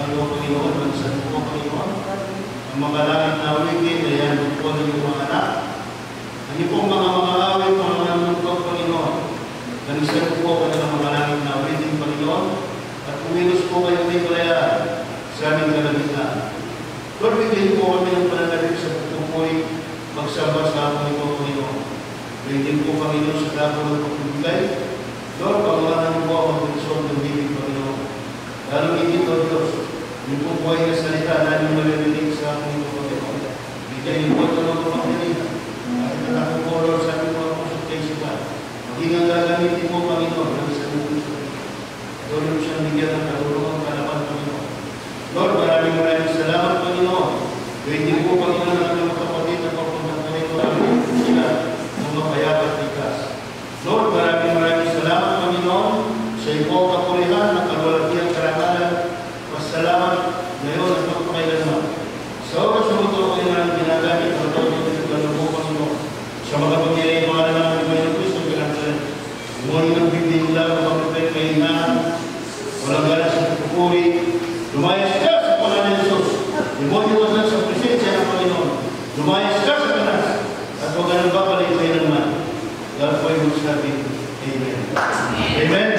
aking Panginoon, manisan po, Panginoon. Ang mga langit na uligin, ayan po ng iyong mga anak. Ang iyong mga awit, mga nunod, Panginoon. Manisan po kanilang mga langit na uligin, Panginoon. At kumilos po kayo may kalayaan sa aming kalagitnaan. Lord, bigyan po kami ng pananabik sa pagtupoy, magsamba sa aming Panginoon. Bigyan po, Panginoon, sa dabo ng pagbibigay. Lord, pangalanan niyo po ang magdasyon ng bibig, Panginoon. Lalo higit, O Diyos, yung po buhay na salita na yung malilinig sa aming Panginoon. Bigyan niyo po ito ng pamangkalihan. At itatapos po, Lord, sa aming mga consultation. Maging ang gagamitin mo, Panginoon, ng isang puso. Lord, yung siyang bigyan ng karulungan kalaman, Panginoon. Lord, maraming salamat, Panginoon. Bigyan po, Panginoon, ng aming kapatid na papunang Panginoon sila ng mapayapat likas. Lord, maraming salamat, Panginoon, sa iyong kapulihan ng kalwalatiang karangalan. Pasalamat ngayon at magpakailanman. Sa oras na ito, kayo na ginagamit ang tawag ng kalubog, Panginoon. Sa mga pagkiri, mga naman ng Panginoon Kristo, pinagsalan. Ngunit ng bibig nila, kapag kahinaan, walang ganas sa pagpupuri, lumayas ka sa pangalan ng Diyos. Demonyo ka sa presensya ng Panginoon. Lumayas ka sa kanas. At huwag ka nang babalik kayo naman. God po ay magsabi. Amen. Amen.